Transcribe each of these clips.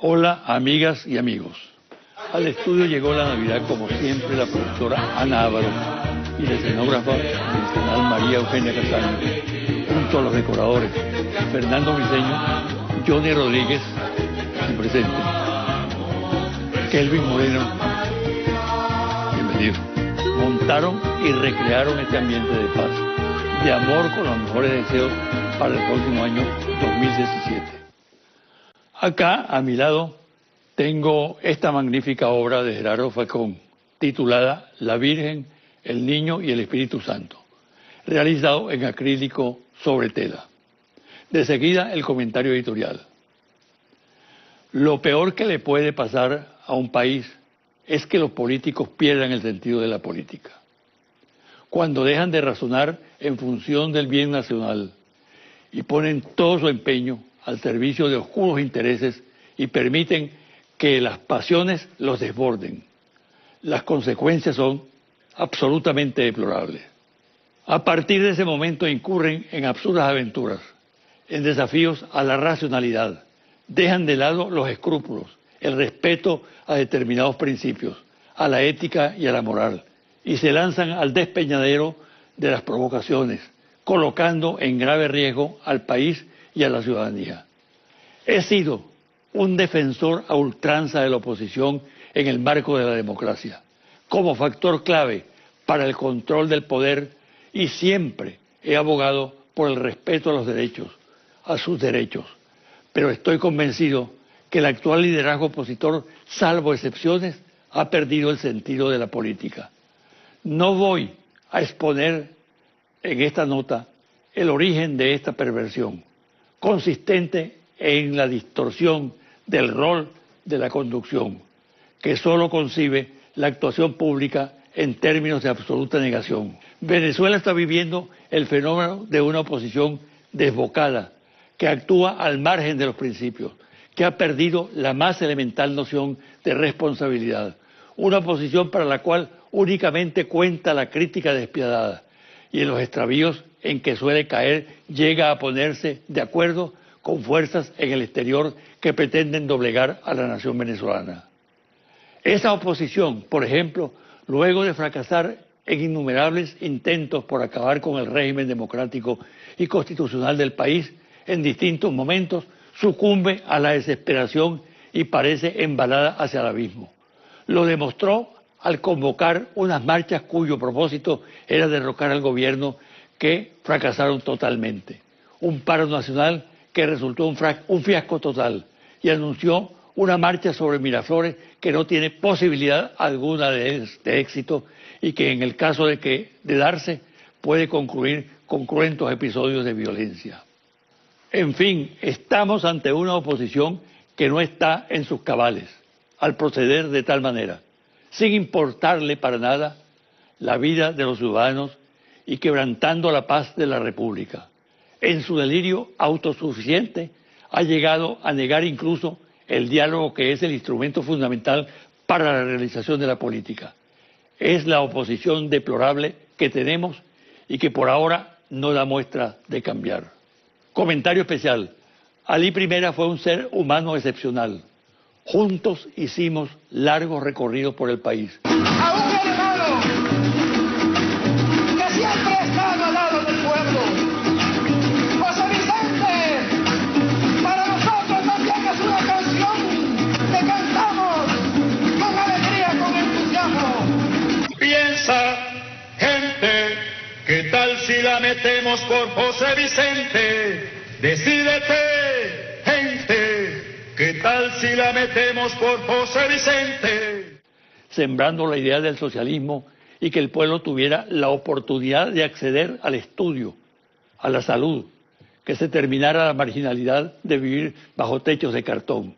Hola, amigas y amigos. Al estudio llegó la Navidad, como siempre, la productora Ana Ávaros y la escenógrafa tradicional María Eugenia Castaño, junto a los decoradores Fernando Briceño, Johnny Rodríguez, aquí presente, Kelvin Moreno, bienvenido. Montaron y recrearon este ambiente de paz, de amor, con los mejores deseos para el próximo año 2017. Acá, a mi lado, tengo esta magnífica obra de Gerardo Falcón, titulada La Virgen, el Niño y el Espíritu Santo, realizado en acrílico sobre tela. De seguida, el comentario editorial. Lo peor que le puede pasar a un país es que los políticos pierdan el sentido de la política. Cuando dejan de razonar en función del bien nacional y ponen todo su empeño al servicio de oscuros intereses y permiten que las pasiones los desborden. Las consecuencias son absolutamente deplorables. A partir de ese momento incurren en absurdas aventuras, en desafíos a la racionalidad, dejan de lado los escrúpulos, el respeto a determinados principios, a la ética y a la moral, y se lanzan al despeñadero de las provocaciones, colocando en grave riesgo al país y a la ciudadanía. He sido un defensor a ultranza de la oposición en el marco de la democracia, como factor clave para el control del poder, y siempre he abogado por el respeto a los derechos, a sus derechos. Pero estoy convencido que el actual liderazgo opositor, salvo excepciones, ha perdido el sentido de la política. No voy a exponer en esta nota el origen de esta perversión, consistente en la distorsión del rol de la conducción, que solo concibe la actuación pública en términos de absoluta negación. Venezuela está viviendo el fenómeno de una oposición desbocada, que actúa al margen de los principios, que ha perdido la más elemental noción de responsabilidad. Una oposición para la cual únicamente cuenta la crítica despiadada, y en los extravíos en que suele caer llega a ponerse de acuerdo con fuerzas en el exterior que pretenden doblegar a la nación venezolana. Esa oposición, por ejemplo, luego de fracasar en innumerables intentos por acabar con el régimen democrático y constitucional del país, en distintos momentos sucumbe a la desesperación y parece embalada hacia el abismo. Lo demostró al convocar unas marchas cuyo propósito era derrocar al gobierno, que fracasaron totalmente. Un paro nacional que resultó un fiasco total, y anunció una marcha sobre Miraflores que no tiene posibilidad alguna de éxito, y que en el caso de darse puede concluir con cruentos episodios de violencia. En fin, estamos ante una oposición que no está en sus cabales al proceder de tal manera, sin importarle para nada la vida de los ciudadanos y quebrantando la paz de la República. En su delirio autosuficiente ha llegado a negar incluso el diálogo, que es el instrumento fundamental para la realización de la política. Es la oposición deplorable que tenemos y que por ahora no da muestra de cambiar. Comentario especial. Alí I fue un ser humano excepcional. Juntos hicimos largos recorridos por el país. A un hermano que siempre ha estado al lado del pueblo. José Vicente, para nosotros también es una canción que cantamos con alegría, con entusiasmo. Piensa, gente, ¿qué tal si la metemos por José Vicente? Decídete, gente, ¿qué tal si la metemos por José Vicente? Sembrando la idea del socialismo y que el pueblo tuviera la oportunidad de acceder al estudio, a la salud, que se terminara la marginalidad de vivir bajo techos de cartón.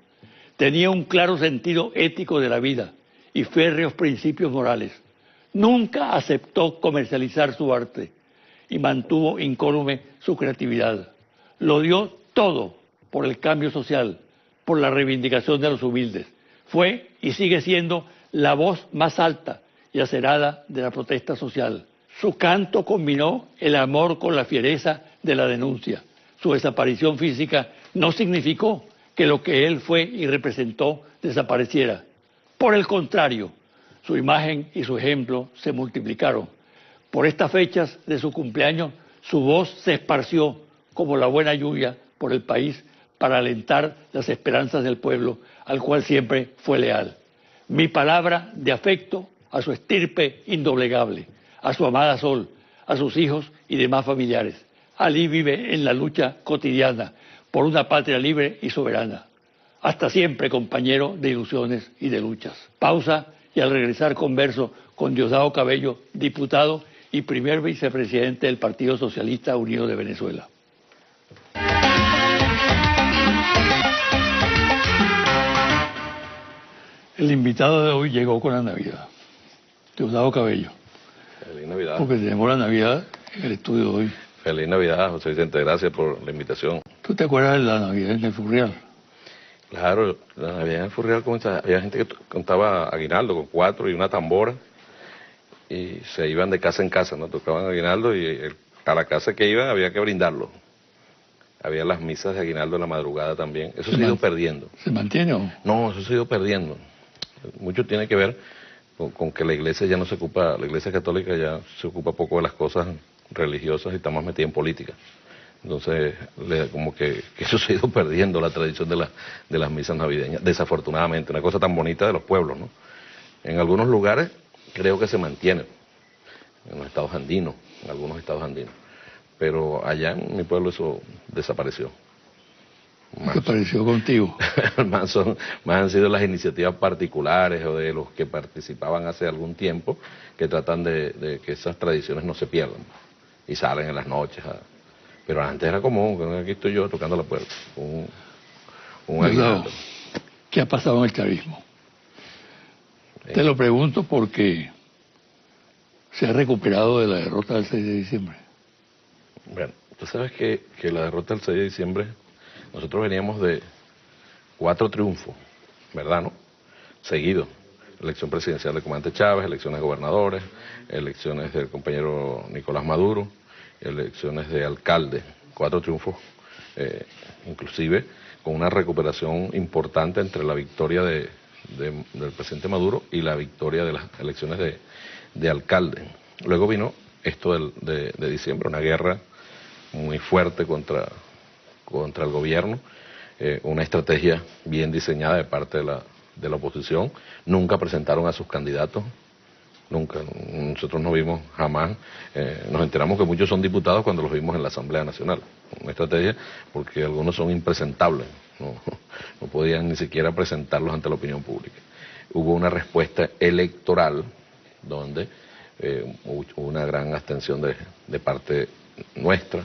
Tenía un claro sentido ético de la vida y férreos principios morales. Nunca aceptó comercializar su arte y mantuvo incólume su creatividad. Lo dio todo por el cambio social, por la reivindicación de los humildes. Fue y sigue siendo la voz más alta y acerada de la protesta social. Su canto combinó el amor con la fiereza de la denuncia. Su desaparición física no significó que lo que él fue y representó desapareciera. Por el contrario, su imagen y su ejemplo se multiplicaron. Por estas fechas de su cumpleaños, su voz se esparció como la buena lluvia por el país para alentar las esperanzas del pueblo, al cual siempre fue leal. Mi palabra de afecto a su estirpe indoblegable, a su amada Sol, a sus hijos y demás familiares. Alí vive en la lucha cotidiana por una patria libre y soberana. Hasta siempre, compañero de ilusiones y de luchas. Pausa y al regresar converso con Diosdado Cabello, diputado y primer vicepresidente del Partido Socialista Unido de Venezuela. El invitado de hoy llegó con la Navidad, Diosdado Cabello. Feliz Navidad. Porque tenemos la Navidad en el estudio de hoy. Feliz Navidad, José Vicente. Gracias por la invitación. ¿Tú te acuerdas de la Navidad en el Furrial? Claro, la Navidad en el Furrial, había gente que contaba aguinaldo con 4 y una tambora y se iban de casa en casa, ¿no? Tocaban aguinaldo y a la casa que iban había que brindarlo. Había las misas de aguinaldo en la madrugada también. Eso se ha ido perdiendo. ¿Se mantiene o? No, eso se ha ido perdiendo. Mucho tiene que ver con que la iglesia ya no se ocupa, la iglesia católica ya se ocupa poco de las cosas religiosas y está más metida en política. Entonces, como que eso se ha ido perdiendo, la tradición de las misas navideñas, desafortunadamente, una cosa tan bonita de los pueblos, ¿no? En algunos lugares creo que se mantiene, en los estados andinos, en algunos estados andinos, pero allá en mi pueblo eso desapareció. ¿Qué pareció contigo? más han sido las iniciativas particulares o de los que participaban hace algún tiempo que tratan de que esas tradiciones no se pierdan y salen en las noches. Pero antes era común, que aquí estoy yo tocando la puerta, un aguinaldo. ¿Qué ha pasado en el chavismo? Te lo pregunto porque se ha recuperado de la derrota del 6 de diciembre. Bueno, tú sabes que la derrota del 6 de diciembre, nosotros veníamos de 4 triunfos, ¿verdad, no? Seguidos. Elección presidencial del comandante Chávez, elecciones de gobernadores, elecciones del compañero Nicolás Maduro, elecciones de alcalde. 4 triunfos, inclusive con una recuperación importante entre la victoria del presidente Maduro y la victoria de las elecciones de alcalde. Luego vino esto de diciembre, una guerra muy fuerte contra el gobierno, una estrategia bien diseñada de parte de la oposición. Nunca presentaron a sus candidatos, nunca, nosotros no vimos jamás, nos enteramos que muchos son diputados cuando los vimos en la Asamblea Nacional. Una estrategia porque algunos son impresentables, no podían ni siquiera presentarlos ante la opinión pública. Hubo una respuesta electoral donde hubo una gran abstención de parte nuestra.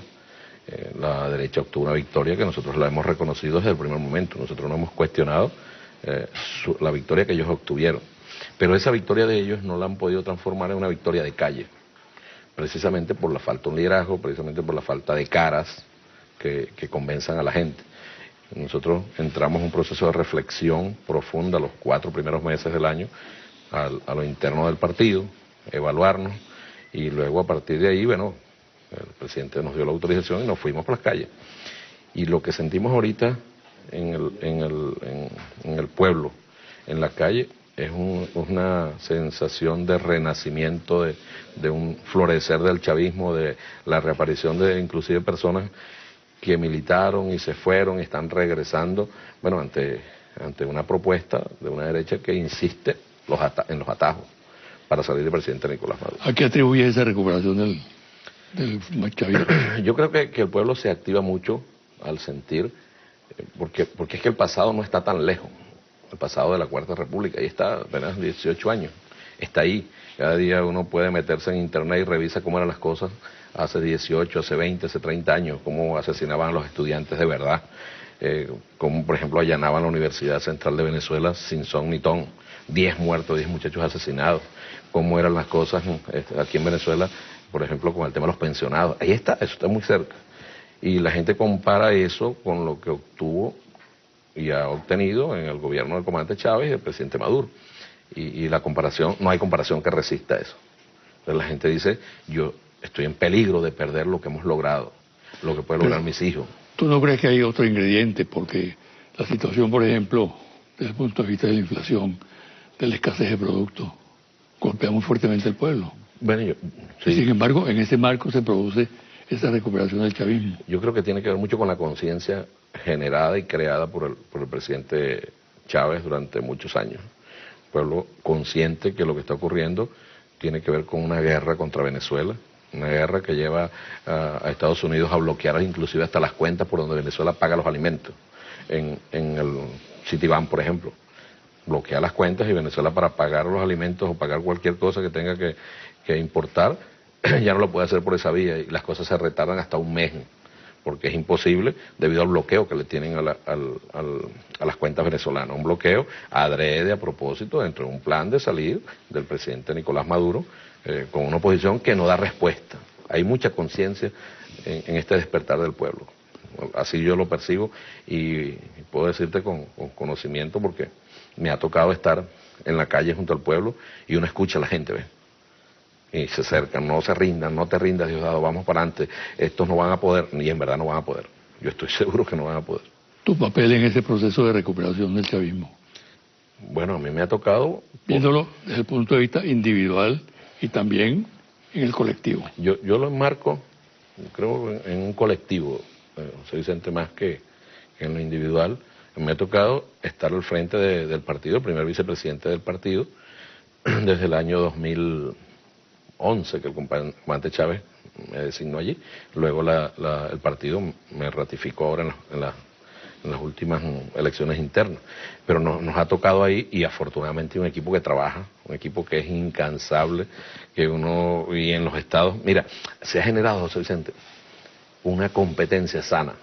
La derecha obtuvo una victoria que nosotros la hemos reconocido desde el primer momento. Nosotros no hemos cuestionado la victoria que ellos obtuvieron. Pero esa victoria de ellos no la han podido transformar en una victoria de calle. Precisamente por la falta de un liderazgo, precisamente por la falta de caras que convenzan a la gente. Nosotros entramos en un proceso de reflexión profunda los 4 primeros meses del año a lo interno del partido, evaluarnos y luego a partir de ahí, bueno, el presidente nos dio la autorización y nos fuimos por las calles. Y lo que sentimos ahorita en el pueblo, en la calle, es una sensación de renacimiento, de un florecer del chavismo, de la reaparición de inclusive personas que militaron y se fueron y están regresando, bueno, ante una propuesta de una derecha que insiste en los atajos para salir del presidente Nicolás Maduro. ¿A qué atribuye esa recuperación del chavismo? Yo creo que el pueblo se activa mucho al sentir, porque es que el pasado no está tan lejos, el pasado de la Cuarta República, ahí está apenas 18 años, está ahí. Cada día uno puede meterse en internet y revisa cómo eran las cosas hace 18, hace 20, hace 30 años, cómo asesinaban a los estudiantes de verdad, cómo por ejemplo allanaban la Universidad Central de Venezuela sin son ni ton, 10 muertos, 10 muchachos asesinados, cómo eran las cosas aquí en Venezuela, por ejemplo con el tema de los pensionados. Ahí está, eso está muy cerca. Y la gente compara eso con lo que obtuvo y ha obtenido en el gobierno del comandante Chávez y del presidente Maduro. Y la comparación, no hay comparación que resista eso. Entonces la gente dice, yo estoy en peligro de perder lo que hemos logrado, lo que pueden lograr mis hijos. ¿Tú no crees que hay otro ingrediente? Porque La situación, por ejemplo, desde el punto de vista de la inflación, de la escasez de productos, golpea muy fuertemente al pueblo. Bueno, sí. Sin embargo, en ese marco se produce esa recuperación del chavismo. Yo creo que tiene que ver mucho con la conciencia generada y creada por el presidente Chávez durante muchos años. El pueblo consciente que lo que está ocurriendo tiene que ver con una guerra contra Venezuela, una guerra que lleva a Estados Unidos a bloquear inclusive hasta las cuentas por donde Venezuela paga los alimentos. En el Citibank, por ejemplo, bloquea las cuentas y Venezuela, para pagar los alimentos o pagar cualquier cosa que tenga que importar, ya no lo puede hacer por esa vía y las cosas se retardan hasta un mes, porque es imposible debido al bloqueo que le tienen a las cuentas venezolanas. Un bloqueo adrede, a propósito, dentro de un plan de salir del presidente Nicolás Maduro, con una oposición que no da respuesta. Hay mucha conciencia en este despertar del pueblo. Así yo lo percibo y puedo decirte con conocimiento, porque me ha tocado estar en la calle junto al pueblo y uno escucha a la gente, ¿ves? Y se acercan, no se rindan, no te rindas, Diosdado, vamos para adelante, estos no van a poder, y en verdad no van a poder. Yo estoy seguro que no van a poder. ¿Tu papel en ese proceso de recuperación del chavismo? Bueno, a mí me ha tocado... Viéndolo desde el punto de vista individual y también en el colectivo. Yo lo enmarco, creo, en un colectivo, José Vicente, más que en lo individual. Me ha tocado estar al frente del partido, el primer vicepresidente del partido, desde el año 2011, que el comandante Chávez me designó allí. Luego el partido me ratificó ahora en las últimas elecciones internas. Pero nos ha tocado ahí, y afortunadamente un equipo que trabaja, un equipo que es incansable, y en los estados... Mira, se ha generado, José Vicente, una competencia sana.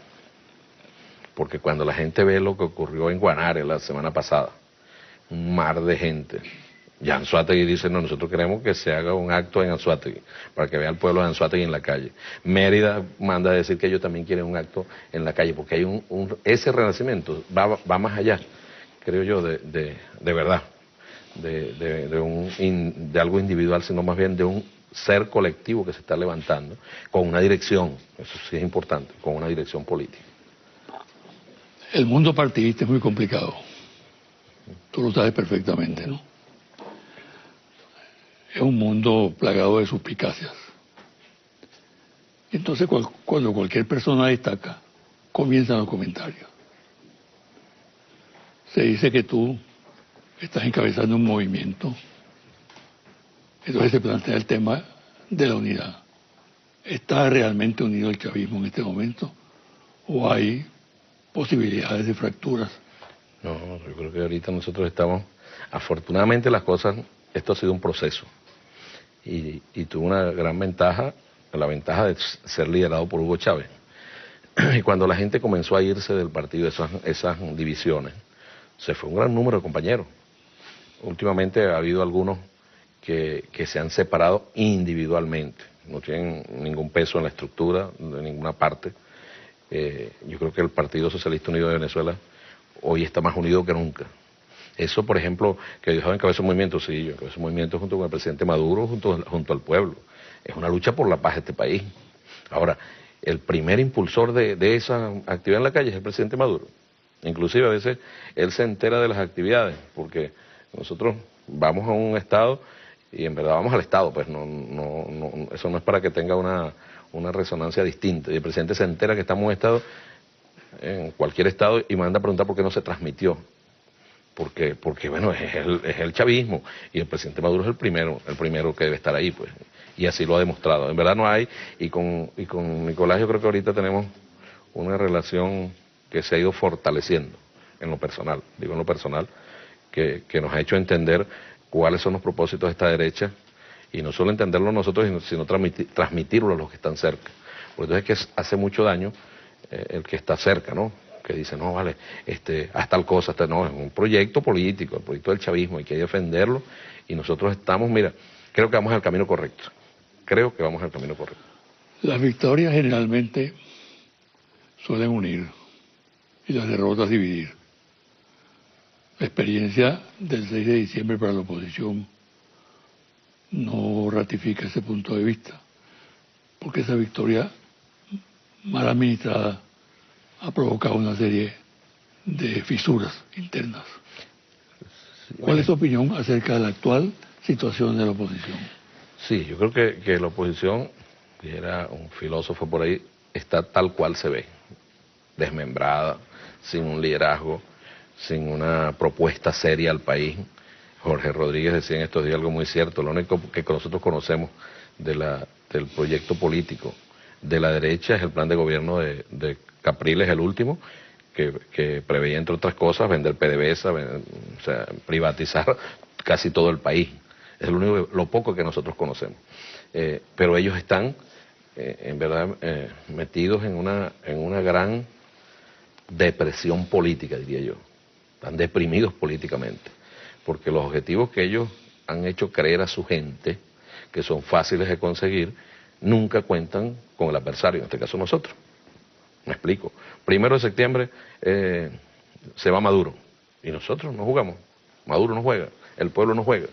Porque cuando la gente ve lo que ocurrió en Guanare la semana pasada, un mar de gente, y Anzoátegui dice, no, nosotros queremos que se haga un acto en Anzoátegui, para que vea el pueblo de Anzoátegui en la calle. Mérida manda a decir que ellos también quieren un acto en la calle, porque hay ese renacimiento va más allá, creo yo, de verdad, de algo individual, sino más bien de un ser colectivo que se está levantando, con una dirección, eso sí es importante, con una dirección política. El mundo partidista es muy complicado. Tú lo sabes perfectamente, ¿no? Es un mundo plagado de suspicacias. Entonces, cuando cualquier persona destaca, comienzan los comentarios. Se dice que tú estás encabezando un movimiento. Entonces se plantea el tema de la unidad. ¿Está realmente unido el chavismo en este momento? ¿O hay posibilidades de fracturas? No, yo creo que ahorita nosotros estamos, afortunadamente las cosas, esto ha sido un proceso y tuvo una gran ventaja, la ventaja de ser liderado por Hugo Chávez. Y cuando la gente comenzó a irse del partido, esas divisiones, se fue un gran número de compañeros. Últimamente ha habido algunos que se han separado individualmente, no tienen ningún peso en la estructura de ninguna parte. Yo creo que el Partido Socialista Unido de Venezuela hoy está más unido que nunca. Eso, por ejemplo, que yo encabezó un movimiento, sí, yo encabezo un movimiento junto con el presidente Maduro, junto al pueblo. Es una lucha por la paz de este país. Ahora, el primer impulsor de esa actividad en la calle es el presidente Maduro. Inclusive a veces él se entera de las actividades, porque nosotros vamos a un estado y en verdad vamos al estado, pues eso no es para que tenga una resonancia distinta. Y el presidente se entera que estamos en cualquier estado y manda a preguntar por qué no se transmitió. Porque bueno, es el chavismo y el presidente Maduro es el primero que debe estar ahí, pues. Y así lo ha demostrado. En verdad no hay, y con Nicolás yo creo que ahorita tenemos una relación que se ha ido fortaleciendo en lo personal, que nos ha hecho entender cuáles son los propósitos de esta derecha, y no solo entenderlo nosotros, sino transmitirlo a los que están cerca. Porque entonces es que hace mucho daño el que está cerca, ¿no? Que dice, no, vale, haz tal cosa, no, es un proyecto político, el proyecto del chavismo, hay que defenderlo, y nosotros estamos, mira, creo que vamos al camino correcto, Las victorias generalmente suelen unir y las derrotas dividir. La experiencia del 6 de diciembre para la oposición no ratifica ese punto de vista, porque esa victoria mal administrada ha provocado una serie de fisuras internas. ¿Cuál es tu opinión acerca de la actual situación de la oposición? Sí, yo creo que la oposición, que era un filósofo por ahí, está tal cual se ve, desmembrada, sin un liderazgo, sin una propuesta seria al país. Jorge Rodríguez decía en estos días algo muy cierto: lo único que nosotros conocemos del proyecto político de la derecha es el plan de gobierno de Capriles, el último, que preveía, entre otras cosas, vender PDVSA, o sea, privatizar casi todo el país. Es lo poco que nosotros conocemos. Pero ellos están, en verdad, metidos en una gran depresión política, diría yo. Están deprimidos políticamente, porque los objetivos que ellos han hecho creer a su gente, que son fáciles de conseguir, nunca cuentan con el adversario, en este caso nosotros. Me explico. 1 de septiembre se va Maduro, y nosotros no jugamos. Maduro no juega, el pueblo no juega.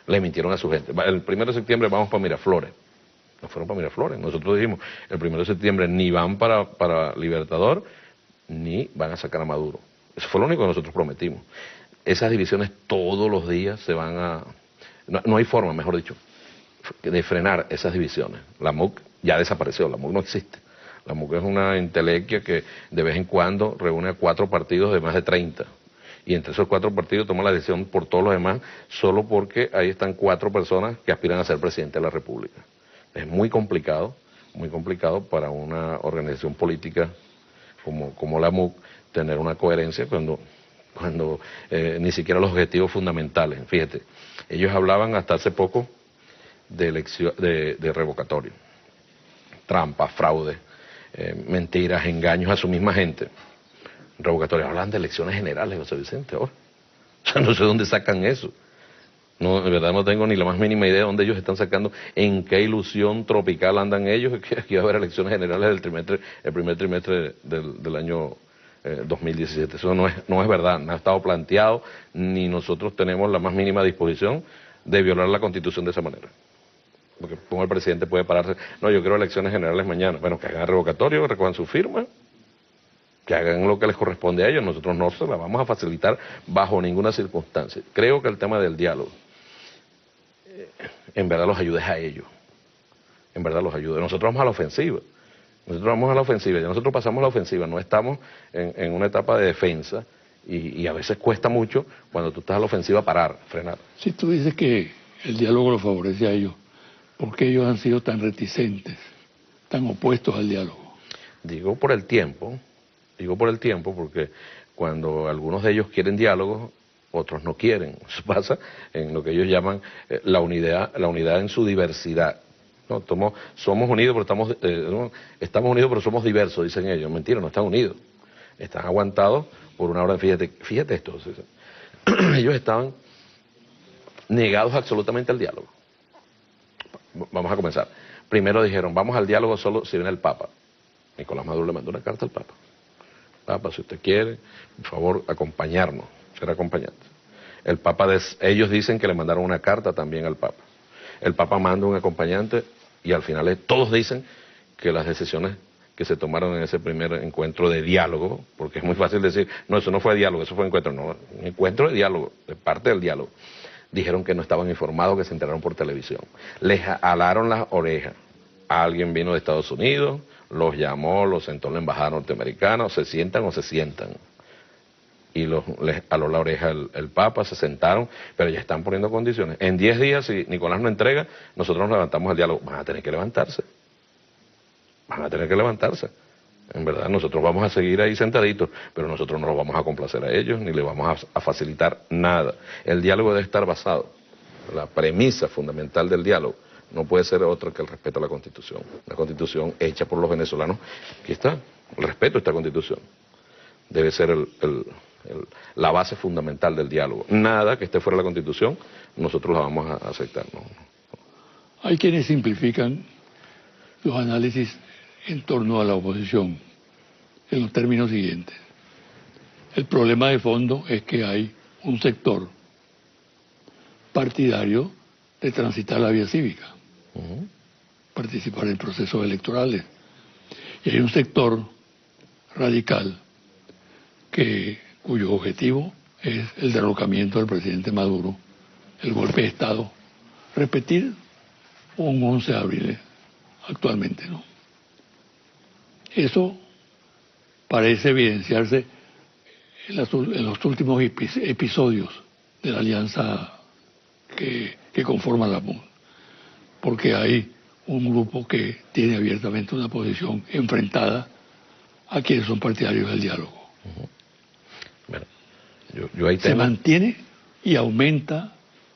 Le mintieron a su gente. El 1 de septiembre vamos para Miraflores. No fueron para Miraflores. Nosotros dijimos, el 1 de septiembre ni van para Libertador, ni van a sacar a Maduro. Eso fue lo único que nosotros prometimos. Esas divisiones todos los días se van a... No hay forma, mejor dicho, de frenar esas divisiones. La MUC ya desapareció, la MUC no existe. La MUC es una entelequia que de vez en cuando reúne a 4 partidos de más de 30. Y entre esos 4 partidos toma la decisión por todos los demás, solo porque ahí están 4 personas que aspiran a ser presidente de la República. Es muy complicado para una organización política como la MUC tener una coherencia cuando ni siquiera los objetivos fundamentales. Fíjate, ellos hablaban hasta hace poco de revocatorio, trampas, fraude, mentiras, engaños a su misma gente. Revocatorio, hablan de elecciones generales, José Vicente, ahora. O sea, no sé dónde sacan eso. No, de verdad no tengo ni la más mínima idea de dónde ellos están sacando, en qué ilusión tropical andan ellos, que aquí va a haber elecciones generales el primer trimestre del año 2017. Eso no es verdad, no ha estado planteado, ni nosotros tenemos la más mínima disposición de violar la Constitución de esa manera. Porque como el presidente puede pararse, no, yo quiero elecciones generales mañana. Bueno, que hagan revocatorio, recojan su firma, que hagan lo que les corresponde a ellos. Nosotros no se la vamos a facilitar bajo ninguna circunstancia. Creo que el tema del diálogo, en verdad los ayuda a ellos. En verdad los ayuda. Nosotros vamos a la ofensiva. Ya nosotros pasamos a la ofensiva. No estamos en una etapa de defensa y a veces cuesta mucho cuando tú estás a la ofensiva parar, frenar. Si tú dices que el diálogo lo favorece a ellos, ¿por qué ellos han sido tan reticentes, tan opuestos al diálogo? Digo por el tiempo porque cuando algunos de ellos quieren diálogo, otros no quieren. Eso pasa en lo que ellos llaman la unidad en su diversidad. No, somos unidos, pero estamos unidos, pero somos diversos, dicen ellos. Mentira, no están unidos. Están aguantados por una hora. Fíjate esto. Ellos estaban negados absolutamente al diálogo. Vamos a comenzar. Primero dijeron, vamos al diálogo solo si viene el Papa. Nicolás Maduro le mandó una carta al Papa. Papa, si usted quiere, por favor, acompañarnos, ser acompañantes. El Papa, ellos dicen que le mandaron una carta también al Papa. El Papa manda un acompañante y al final todos dicen que las decisiones que se tomaron en ese primer encuentro de diálogo, porque es muy fácil decir, no, eso no fue diálogo, eso fue encuentro, no, un encuentro de diálogo, de parte del diálogo. Dijeron que no estaban informados, que se enteraron por televisión. Les alaron las orejas. Alguien vino de Estados Unidos, los llamó, los sentó en la embajada norteamericana, o se sientan, y les aló la oreja el Papa, se sentaron, pero ya están poniendo condiciones. En 10 días, si Nicolás no entrega, nosotros nos levantamos el diálogo. Van a tener que levantarse. En verdad, nosotros vamos a seguir ahí sentaditos, pero nosotros no los vamos a complacer a ellos, ni les vamos a facilitar nada. El diálogo debe estar basado, la premisa fundamental del diálogo no puede ser otra que el respeto a la Constitución. La Constitución hecha por los venezolanos, aquí está, el respeto a esta Constitución. Debe ser la base fundamental del diálogo. Nada que esté fuera de la Constitución, nosotros la vamos a aceptar. ¿No? Hay quienes simplifican los análisis en torno a la oposición en los términos siguientes. El problema de fondo es que hay un sector partidario de transitar la vía cívica, participar en procesos electorales. Y hay un sector radical que cuyo objetivo es el derrocamiento del presidente Maduro, el golpe de Estado, repetir un 11 de abril actualmente, ¿no? Eso parece evidenciarse en los últimos episodios de la alianza que conforma la MUD, porque hay un grupo que tiene abiertamente una posición enfrentada a quienes son partidarios del diálogo. Bueno, yo ahí Se mantiene y aumenta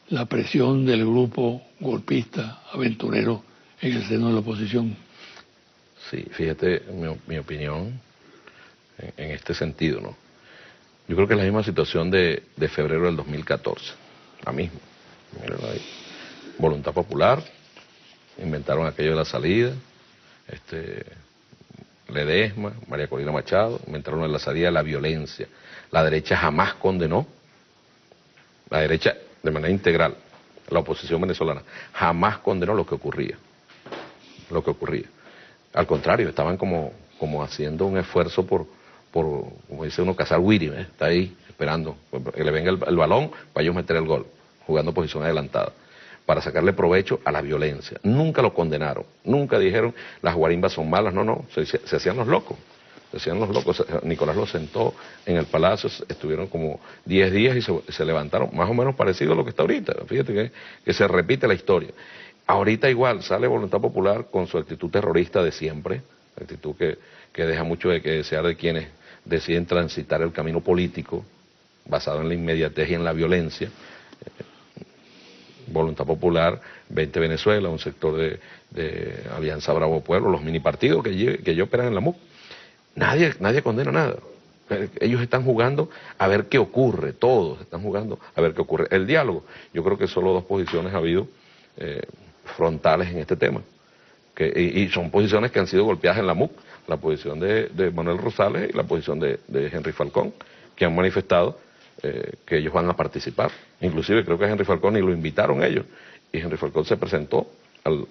la presión del grupo golpista, aventurero, en el seno de la oposición. Sí, fíjate mi opinión en este sentido, ¿no? Yo creo que es la misma situación de febrero del 2014, la misma. Mírenlo ahí. Voluntad popular, inventaron aquello de la salida, Ledesma, María Corina Machado, inventaron de la salida de la violencia. La derecha jamás condenó, la derecha de manera integral, la oposición venezolana, jamás condenó lo que ocurría. Al contrario, estaban como haciendo un esfuerzo por como dice uno, cazar Wiri, está ahí esperando que le venga el balón para ellos meter el gol, jugando posición adelantada, para sacarle provecho a la violencia. Nunca lo condenaron, nunca dijeron las guarimbas son malas, no, se hacían los locos. Nicolás los sentó en el palacio, estuvieron como 10 días y se levantaron, más o menos parecido a lo que está ahorita. Fíjate que se repite la historia. Ahorita igual sale Voluntad Popular con su actitud terrorista de siempre, actitud que deja mucho de que desear de quienes deciden transitar el camino político basado en la inmediatez y en la violencia. Voluntad Popular, 20 Venezuela, un sector de Alianza Bravo Pueblo, los mini partidos que ya operan en la MUC. Nadie condena nada. Ellos están jugando a ver qué ocurre, todos están jugando a ver qué ocurre. El diálogo, yo creo que solo dos posiciones ha habido frontales en este tema, y son posiciones que han sido golpeadas en la MUC, la posición de Manuel Rosales y la posición de Henry Falcón, que han manifestado que ellos van a participar. Inclusive creo que a Henry Falcón ni lo invitaron ellos, y Henry Falcón se presentó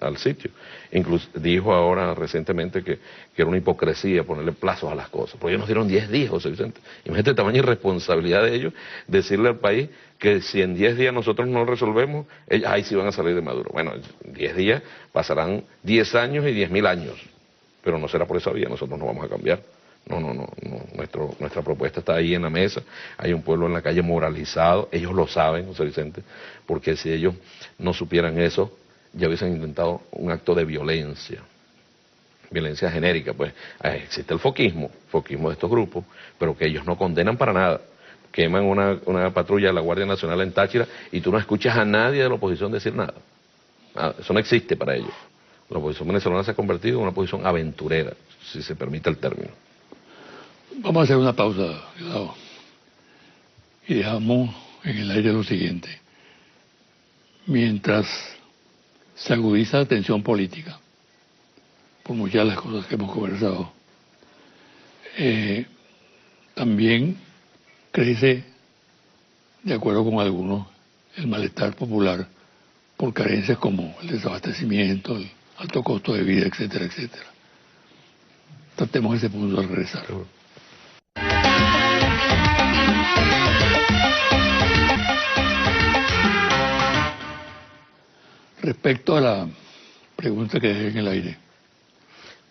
al sitio. Incluso dijo ahora recientemente que era una hipocresía ponerle plazos a las cosas, porque ellos nos dieron 10 días, José Vicente. Imagínate el tamaño de irresponsabilidad de ellos, decirle al país que si en 10 días nosotros no resolvemos, ellos ahí sí van a salir de Maduro. Bueno, 10 días pasarán 10 años y 10.000 años, pero no será por esa vía, nosotros no vamos a cambiar. No, nuestra propuesta está ahí en la mesa, hay un pueblo en la calle moralizado, ellos lo saben, José Vicente, porque si ellos no supieran eso, ya hubiesen intentado un acto de violencia genérica, pues existe el foquismo de estos grupos, pero que ellos no condenan para nada. Queman una patrulla de la Guardia Nacional en Táchira y tú no escuchas a nadie de la oposición decir nada. Eso no existe para ellos. La oposición venezolana se ha convertido en una oposición aventurera, si se permite el término. Vamos a hacer una pausa, cuidado, y dejamos en el aire lo siguiente. Mientras se agudiza la tensión política, por muchas de las cosas que hemos conversado, también crece, de acuerdo con algunos, el malestar popular por carencias como el desabastecimiento, el alto costo de vida, etcétera, etcétera. Tratemos ese punto al regresar. Respecto a la pregunta que dejé en el aire,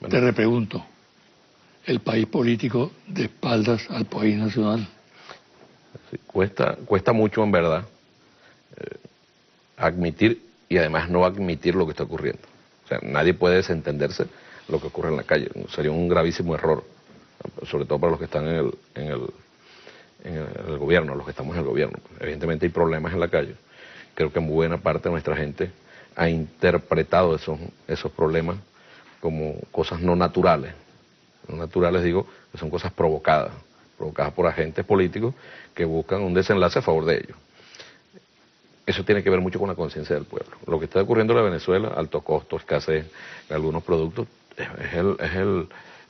te repregunto, ¿el país político de espaldas al país nacional? Sí, cuesta mucho en verdad admitir y además no admitir lo que está ocurriendo. O sea, nadie puede desentenderse lo que ocurre en la calle. Sería un gravísimo error, sobre todo para los que están en el gobierno, los que estamos en el gobierno. Evidentemente hay problemas en la calle. Creo que buena parte de nuestra gente ha interpretado esos problemas como cosas no naturales. No naturales digo que son cosas provocadas por agentes políticos que buscan un desenlace a favor de ellos. Eso tiene que ver mucho con la conciencia del pueblo. Lo que está ocurriendo en Venezuela, alto costo, escasez en algunos productos, es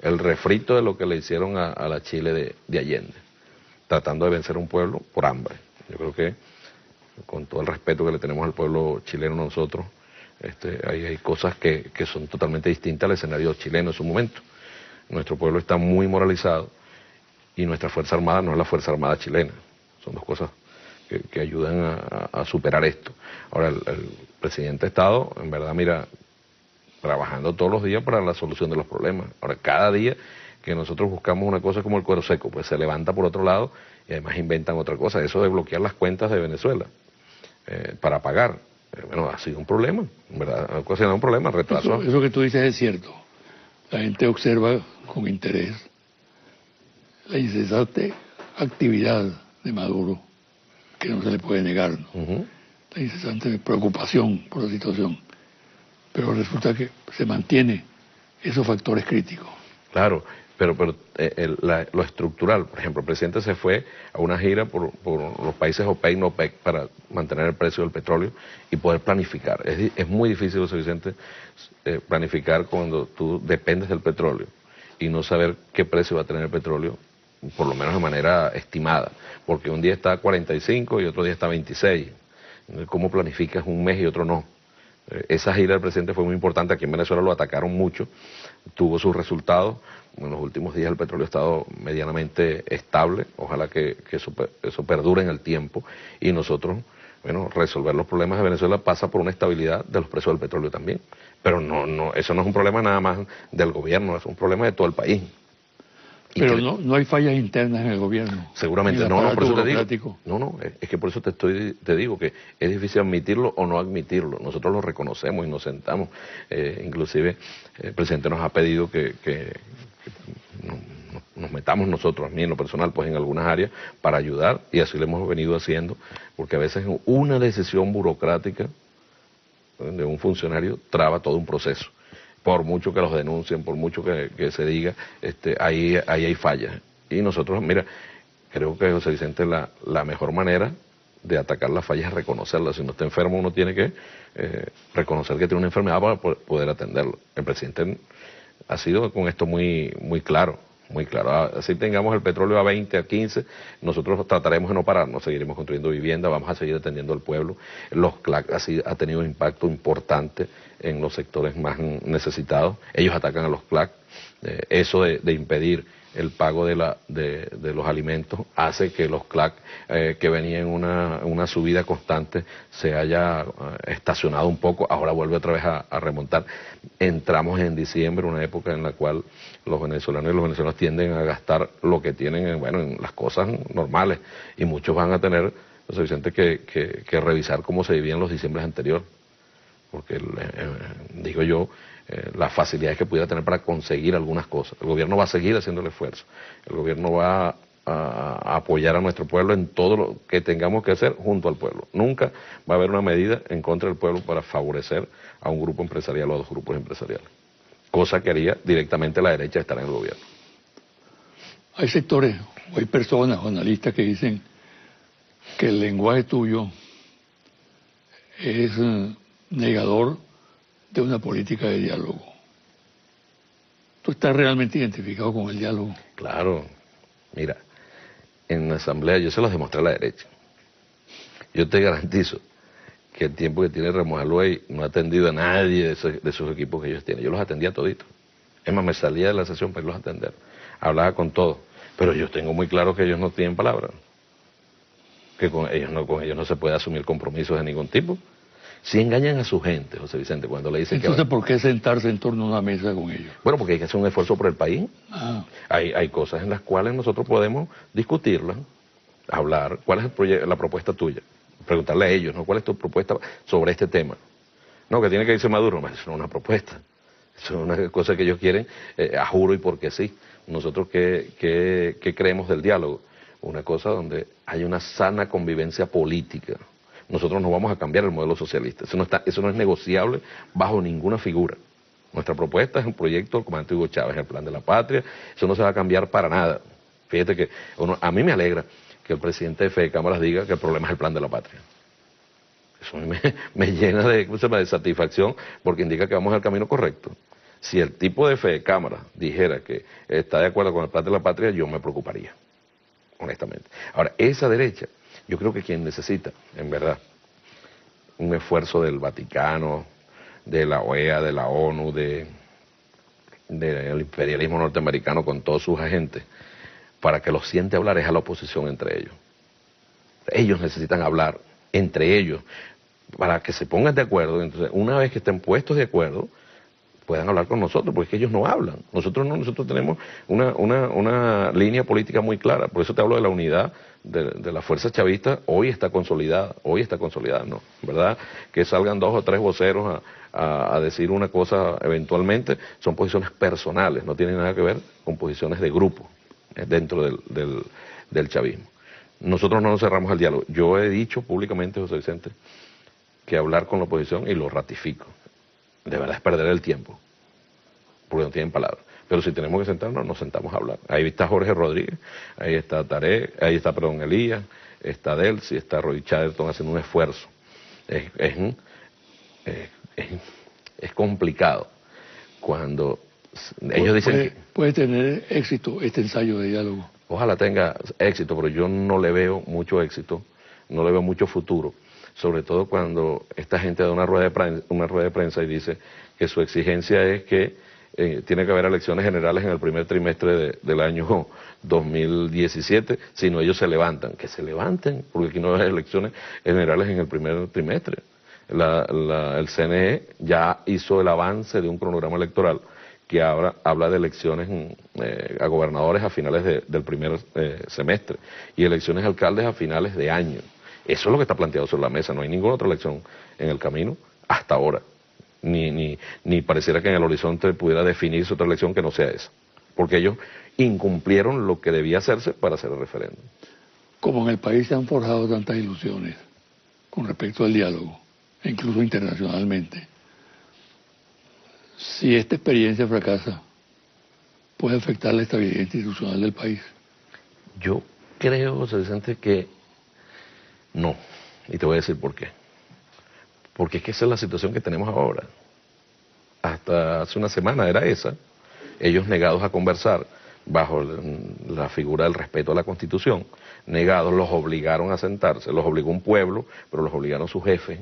el refrito de lo que le hicieron a la Chile de Allende, tratando de vencer a un pueblo por hambre. Yo creo que, con todo el respeto que le tenemos al pueblo chileno nosotros, hay cosas que son totalmente distintas al escenario chileno en su momento. Nuestro pueblo está muy moralizado y nuestra Fuerza Armada no es la Fuerza Armada chilena. Son dos cosas que ayudan a superar esto. Ahora, el presidente ha estado, en verdad, mira, trabajando todos los días para la solución de los problemas. Ahora, cada día que nosotros buscamos una cosa como el cuero seco, pues se levanta por otro lado y además inventan otra cosa. Eso de bloquear las cuentas de Venezuela para pagar, bueno, ha sido un problema, en verdad, ha ocasionado un problema, retraso. Eso que tú dices es cierto. La gente observa con interés la incesante actividad de Maduro, que no se le puede negar, ¿no? La incesante preocupación por la situación. Pero resulta que se mantiene esos factores críticos. Claro, pero lo estructural, por ejemplo, el presidente se fue a una gira por los países OPEC, no OPEC, para mantener el precio del petróleo y poder planificar. Es muy difícil, José Vicente, planificar cuando tú dependes del petróleo y no saber qué precio va a tener el petróleo, por lo menos de manera estimada, porque un día está a 45 y otro día está a 26. ¿Cómo planificas un mes y otro no? Esa gira del presidente fue muy importante. Aquí en Venezuela lo atacaron mucho, tuvo sus resultados. En los últimos días el petróleo ha estado medianamente estable, ojalá que eso perdure en el tiempo, y nosotros, bueno, resolver los problemas de Venezuela pasa por una estabilidad de los precios del petróleo también, pero eso no es un problema nada más del gobierno, es un problema de todo el país. Pero no hay fallas internas en el gobierno. Seguramente no, por eso te digo. Es que por eso te digo que es difícil admitirlo o no admitirlo. Nosotros lo reconocemos y nos sentamos. Inclusive el presidente nos ha pedido que nos metamos nosotros, a mí en lo personal, pues en algunas áreas para ayudar, y así lo hemos venido haciendo, porque a veces una decisión burocrática de un funcionario traba todo un proceso. Por mucho que los denuncien, por mucho que se diga, ahí hay fallas. Y nosotros, mira, creo que, José Vicente, la mejor manera de atacar las fallas es reconocerlas. Si uno está enfermo, uno tiene que reconocer que tiene una enfermedad para poder atenderlo. El presidente ha sido con esto muy, muy claro. Muy claro, así tengamos el petróleo a 20, a 15, nosotros trataremos de no pararnos, seguiremos construyendo vivienda, vamos a seguir atendiendo al pueblo. Los CLAC ha tenido un impacto importante en los sectores más necesitados, ellos atacan a los CLAC, eso de impedir el pago de los alimentos hace que los CLAC, que venían en una subida constante, se haya estacionado un poco, ahora vuelve otra vez a remontar. Entramos en diciembre, una época en la cual los venezolanos tienden a gastar lo que tienen en las cosas normales, y muchos van a tener, José Vicente, que revisar cómo se vivían los diciembres anteriores, porque digo yo, las facilidades que pudiera tener para conseguir algunas cosas. El gobierno va a seguir haciendo el esfuerzo, el gobierno va a apoyar a nuestro pueblo en todo lo que tengamos que hacer junto al pueblo. Nunca va a haber una medida en contra del pueblo para favorecer a un grupo empresarial o a dos grupos empresariales, cosa que haría directamente la derecha estar en el gobierno. Hay sectores, o hay personas, o analistas que dicen que el lenguaje tuyo es negador de una política de diálogo. ¿Tú estás realmente identificado con el diálogo? Claro. Mira, en la asamblea yo se los demostré a la derecha. Yo te garantizo que el tiempo que tiene Ramos Aluey no ha atendido a nadie de esos equipos que ellos tienen. Yo los atendía toditos. Es más, me salía de la sesión para irlos a atender. Hablaba con todos. Pero yo tengo muy claro que ellos no tienen palabra. Que con ellos no se puede asumir compromisos de ningún tipo. Si engañan a su gente, José Vicente, cuando le dicen entonces, ¿por qué sentarse en torno a una mesa con ellos? Bueno, porque hay que hacer un esfuerzo por el país. Hay cosas en las cuales nosotros podemos discutirlas, hablar. ¿Cuál es la propuesta tuya? Preguntarle a ellos, ¿no? ¿Cuál es tu propuesta sobre este tema? No, que tiene que irse Maduro. Eso no es una propuesta. Eso es una cosa que ellos quieren, a juro y porque sí. Nosotros, ¿qué creemos del diálogo? Una cosa donde hay una sana convivencia política. Nosotros no vamos a cambiar el modelo socialista. Eso no es negociable bajo ninguna figura. Nuestra propuesta es un proyecto del comandante Hugo Chávez, el plan de la patria. Eso no se va a cambiar para nada. Fíjate que a mí me alegra que el presidente de Fede Cámaras diga que el problema es el plan de la patria. Eso me llena de satisfacción, porque indica que vamos al camino correcto. Si el tipo de Fede Cámaras dijera que está de acuerdo con el plan de la patria, yo me preocuparía, honestamente. Ahora, esa derecha, yo creo que quien necesita, en verdad, un esfuerzo del Vaticano, de la OEA, de la ONU, del imperialismo norteamericano con todos sus agentes, para que los siente hablar es a la oposición entre ellos. Ellos necesitan hablar entre ellos para que se pongan de acuerdo. Entonces, una vez que estén puestos de acuerdo, puedan hablar con nosotros, porque es que ellos no hablan. Nosotros no, nosotros tenemos una línea política muy clara. Por eso te hablo de la unidad de la fuerza chavista. Hoy está consolidada, ¿no? ¿Verdad? Que salgan 2 o 3 voceros a decir una cosa eventualmente, son posiciones personales, no tienen nada que ver con posiciones de grupo dentro del chavismo. Nosotros no nos cerramos al diálogo. Yo he dicho públicamente, José Vicente, que hablar con la oposición, y lo ratifico, de verdad es perder el tiempo, porque no tienen palabras. Pero si tenemos que sentarnos, nos sentamos a hablar. Ahí está Jorge Rodríguez, ahí está Elías, está Delcy, está Roy Chatterton haciendo un esfuerzo. Es complicado cuando ellos dicen que puede tener éxito este ensayo de diálogo. Ojalá tenga éxito, pero yo no le veo mucho éxito, no le veo mucho futuro, sobre todo cuando esta gente da una rueda de prensa y dice que su exigencia es que tiene que haber elecciones generales en el primer trimestre del año 2017, si no ellos se levantan. Que se levanten, porque aquí no hay elecciones generales en el primer trimestre. El CNE ya hizo el avance de un cronograma electoral que ahora habla de elecciones a gobernadores a finales del primer semestre y elecciones a alcaldes a finales de año. Eso es lo que está planteado sobre la mesa. No hay ninguna otra elección en el camino hasta ahora. Ni pareciera que en el horizonte pudiera definirse otra elección que no sea esa. Porque ellos incumplieron lo que debía hacerse para hacer el referéndum. Como en el país se han forjado tantas ilusiones con respecto al diálogo, e incluso internacionalmente, si esta experiencia fracasa, puede afectar la estabilidad institucional del país. Yo creo, José Vicente, que no. Y te voy a decir por qué. Porque es que esa es la situación que tenemos ahora. Hasta hace una semana era esa. Ellos negados a conversar bajo la figura del respeto a la Constitución. Negados, los obligaron a sentarse. Los obligó un pueblo, pero los obligaron sus jefes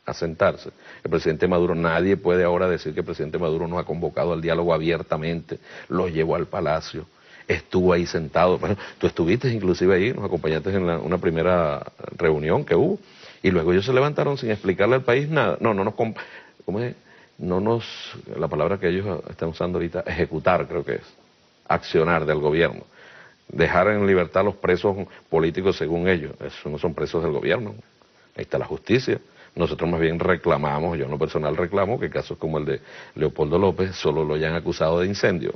a sentarse. El presidente Maduro, nadie puede ahora decir que el presidente Maduro no ha convocado al diálogo abiertamente, los llevó al palacio, estuvo ahí sentado. Bueno, tú estuviste inclusive ahí, nos acompañaste en una primera reunión que hubo, y luego ellos se levantaron sin explicarle al país nada. La palabra que ellos están usando ahorita, ejecutar, creo que es, accionar del gobierno. Dejar en libertad a los presos políticos según ellos, esos no son presos del gobierno, ahí está la justicia. Nosotros más bien reclamamos, yo en lo personal reclamo, que casos como el de Leopoldo López solo lo hayan acusado de incendio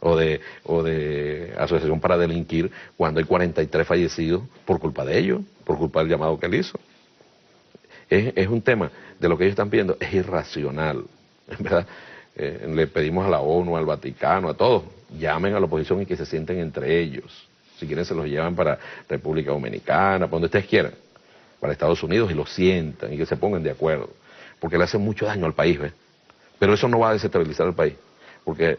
o de asociación para delinquir cuando hay 43 fallecidos por culpa de ellos, por culpa del llamado que él hizo. Es un tema de lo que ellos están pidiendo, es irracional, ¿verdad? Le pedimos a la ONU, al Vaticano, a todos, llamen a la oposición y que se sienten entre ellos. Si quieren se los llevan para República Dominicana, para donde ustedes quieran, para Estados Unidos, y lo sientan y que se pongan de acuerdo, porque le hace mucho daño al país, ¿ves? Pero eso no va a desestabilizar el país, porque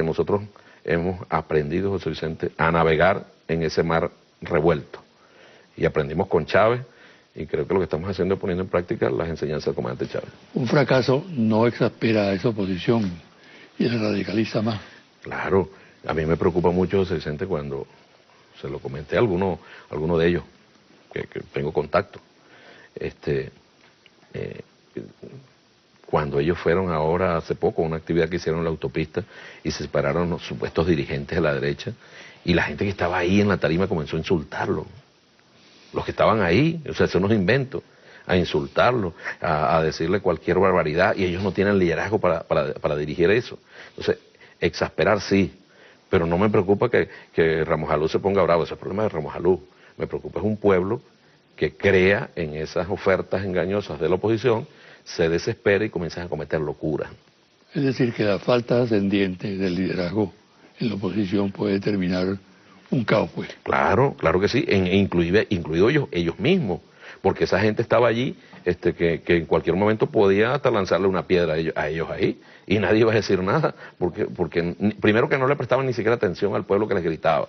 nosotros hemos aprendido, José Vicente, a navegar en ese mar revuelto, y aprendimos con Chávez, y creo que lo que estamos haciendo es poniendo en práctica las enseñanzas del comandante Chávez. Un fracaso no exaspera a esa oposición y la radicaliza más. Claro, a mí me preocupa mucho, José Vicente, cuando se lo comenté a alguno de ellos, que tengo contacto, cuando ellos fueron ahora hace poco a una actividad que hicieron en la autopista y se separaron los supuestos dirigentes de la derecha, y la gente que estaba ahí en la tarima comenzó a insultarlo, los que estaban ahí, o sea, eso no es invento, a insultarlo, a decirle cualquier barbaridad, y ellos no tienen liderazgo para dirigir eso. Entonces, exasperar sí, pero no me preocupa que Ramos Alú se ponga bravo, ese es el problema de Ramos Alú. Me preocupa es un pueblo que crea en esas ofertas engañosas de la oposición, se desespera y comienza a cometer locuras. Es decir, que la falta ascendiente del liderazgo en la oposición puede determinar un caos, pues. Claro que sí, incluido ellos mismos, porque esa gente estaba allí, que en cualquier momento podía hasta lanzarle una piedra a ellos ahí, y nadie iba a decir nada, porque primero que no le prestaban ni siquiera atención al pueblo que les gritaba.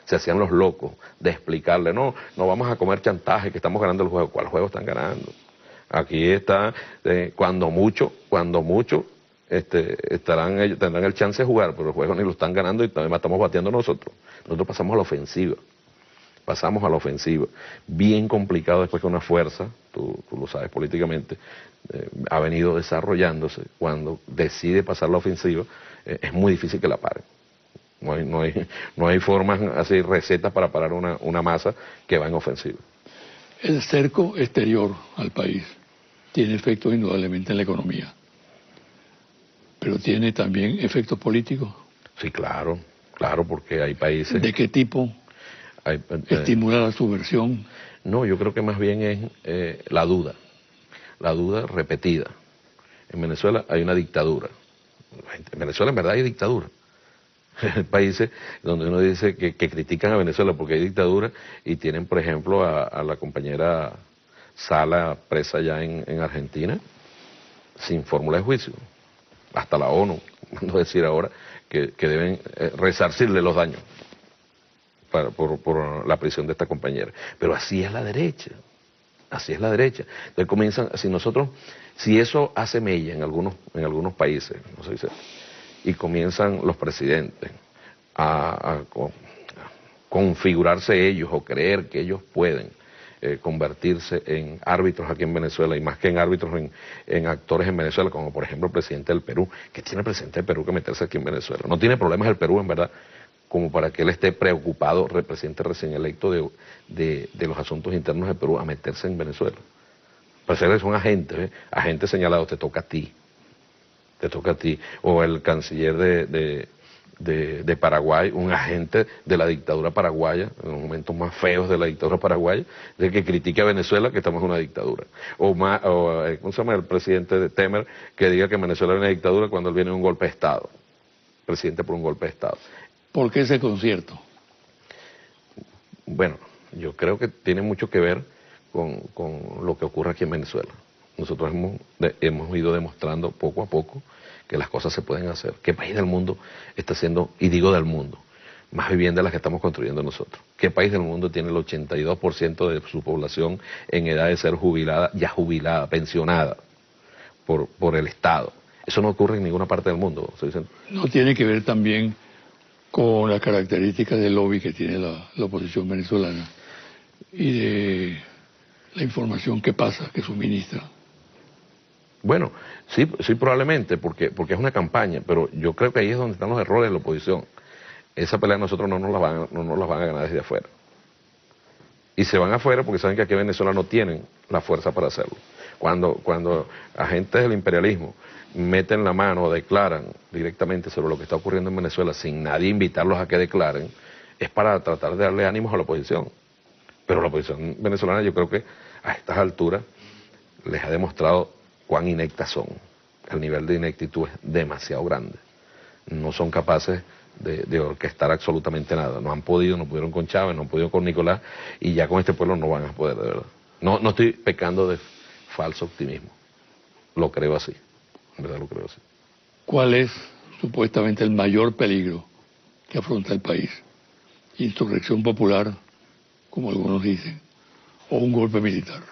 Se hacían los locos de explicarle, no vamos a comer chantaje, que estamos ganando el juego. ¿Cuál juego están ganando? Aquí está, cuando mucho, tendrán el chance de jugar, pero el juego ni lo están ganando y además estamos batiendo nosotros. nosotros pasamos a la ofensiva. Pasamos a la ofensiva. Bien complicado después que una fuerza, tú lo sabes políticamente, ha venido desarrollándose. Cuando decide pasar la ofensiva, es muy difícil que la paren. No hay formas, así, recetas para parar una masa que va en ofensiva. El cerco exterior al país tiene efectos indudablemente en la economía, pero tiene también efectos políticos. Sí, claro, porque hay países... ¿De qué tipo? ¿Estimula la subversión? No, yo creo que más bien es la duda repetida. En Venezuela hay una dictadura. En Venezuela en verdad hay dictadura. Hay países donde uno dice que critican a Venezuela porque hay dictadura y tienen, por ejemplo, a la compañera Sala presa ya en Argentina sin fórmula de juicio. Hasta la ONU mandó decir ahora que deben resarcirle los daños por la prisión de esta compañera. Pero así es la derecha. Así es la derecha. Entonces comienzan, si eso hace mella en algunos países, no sé si, y comienzan los presidentes a configurarse ellos o creer que ellos pueden convertirse en árbitros aquí en Venezuela, y más que en árbitros, en actores en Venezuela, como por ejemplo el presidente del Perú. ¿Qué tiene el presidente del Perú que meterse aquí en Venezuela? No tiene problemas el Perú, en verdad, como para que él esté preocupado, el presidente recién electo de los asuntos internos de Perú, a meterse en Venezuela. Parece que son agentes, agentes señalados, te toca a ti. O el canciller de Paraguay, un agente de la dictadura paraguaya, en los momentos más feos de la dictadura paraguaya, de que critique a Venezuela que estamos en una dictadura. ¿Cómo se llama el presidente de Temer, que diga que Venezuela es una dictadura cuando él viene de un golpe de Estado? Presidente por un golpe de Estado. ¿Por qué ese concierto? Bueno, yo creo que tiene mucho que ver con lo que ocurre aquí en Venezuela. Nosotros hemos ido demostrando poco a poco que las cosas se pueden hacer. ¿Qué país del mundo está haciendo, y digo del mundo, más viviendas de las que estamos construyendo nosotros? ¿Qué país del mundo tiene el 82% de su población en edad de ser jubilada, ya jubilada, pensionada por el Estado? Eso no ocurre en ninguna parte del mundo. ¿No tiene que ver también con las características del lobby que tiene la oposición venezolana y de la información que pasa, que suministra? Bueno, sí probablemente, porque es una campaña, pero yo creo que ahí es donde están los errores de la oposición. Esa pelea nosotros no nos las van a ganar desde afuera. Y se van afuera porque saben que aquí en Venezuela no tienen la fuerza para hacerlo. Cuando agentes del imperialismo meten la mano o declaran directamente sobre lo que está ocurriendo en Venezuela sin nadie invitarlos a que declaren, es para tratar de darle ánimos a la oposición. Pero la oposición venezolana, yo creo que a estas alturas les ha demostrado cuán inectas son. El nivel de ineptitud es demasiado grande. No son capaces de orquestar absolutamente nada. No pudieron con Chávez, no han podido con Nicolás, y ya con este pueblo no van a poder, de verdad. No estoy pecando de falso optimismo. Lo creo así. En verdad lo creo así. ¿Cuál es supuestamente el mayor peligro que afronta el país? ¿Insurrección popular, como algunos dicen, o un golpe militar?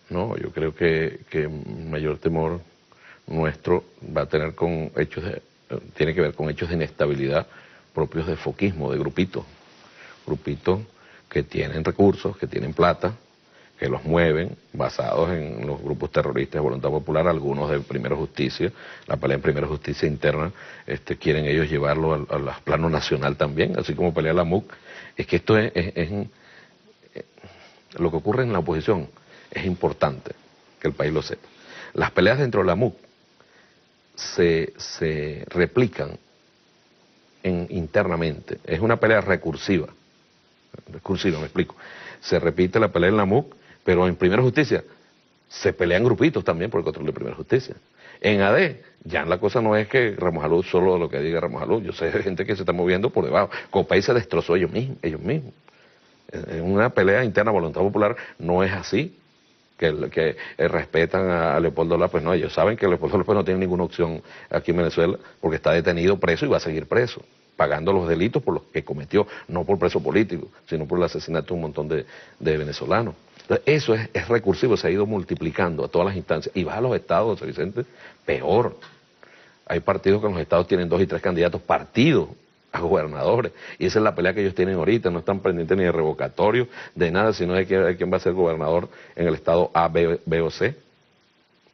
No, yo creo que el mayor temor nuestro va a tener tiene que ver con hechos de inestabilidad propios de foquismo, de grupitos que tienen recursos, que tienen plata, que los mueven, basados en los grupos terroristas de voluntad popular, algunos de Primera Justicia, la pelea en Primera Justicia interna, quieren ellos llevarlo al plano nacional también, así como pelea la MUC. Es que esto es lo que ocurre en la oposición. Es importante que el país lo sepa. Las peleas dentro de la MUC se replican internamente. Es una pelea recursiva. Recursiva, me explico. Se repite la pelea en la MUC, pero en Primera Justicia se pelean grupitos también por el control de Primera Justicia. En AD, ya la cosa no es que Ramos Alud solo lo que diga Ramos Alud. Yo sé de gente que se está moviendo por debajo. Copey se destrozó ellos mismos. En una pelea interna voluntad popular no es así. Que respetan a Leopoldo López, no, ellos saben que Leopoldo López no tiene ninguna opción aquí en Venezuela porque está detenido, preso y va a seguir preso, pagando los delitos por los que cometió, no por preso político, sino por el asesinato de un montón de venezolanos. Entonces, eso es recursivo, se ha ido multiplicando a todas las instancias, y va a los estados, José Vicente, peor. Hay partidos que en los estados tienen 2 y 3 candidatos, partidos a gobernadores. Y esa es la pelea que ellos tienen ahorita, no están pendientes ni de revocatorio, de nada, sino de quién va a ser gobernador en el estado A, B o C.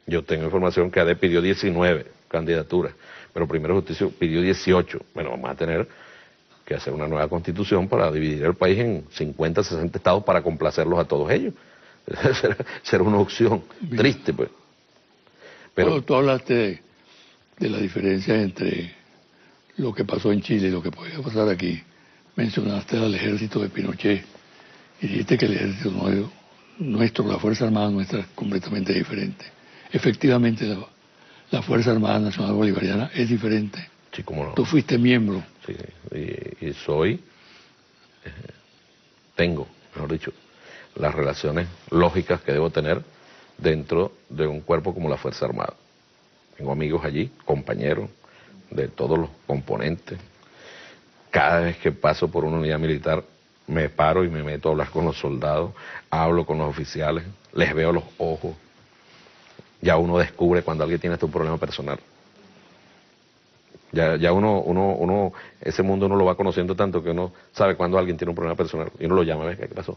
Yo tengo información que AD pidió 19 candidaturas, pero Primero Justicia pidió 18. Bueno, vamos a tener que hacer una nueva constitución para dividir el país en 50, 60 estados para complacerlos a todos ellos. Será una opción triste, pues. Pero tú hablaste de la diferencia entre lo que pasó en Chile y lo que podía pasar aquí. Mencionaste al ejército de Pinochet y dijiste que el ejército nuestro, la Fuerza Armada nuestra, es completamente diferente. Efectivamente, la Fuerza Armada Nacional Bolivariana es diferente. Sí, cómo no. Tú fuiste miembro. Sí, y soy, tengo, mejor dicho, las relaciones lógicas que debo tener dentro de un cuerpo como la Fuerza Armada. Tengo amigos allí, compañeros de todos los componentes. Cada vez que paso por una unidad militar me paro y me meto a hablar con los soldados, hablo con los oficiales, les veo los ojos. Ya uno descubre cuando alguien tiene un problema personal. Ya uno, ese mundo uno lo va conociendo tanto que uno sabe cuando alguien tiene un problema personal y uno lo llama, ¿ves qué pasó?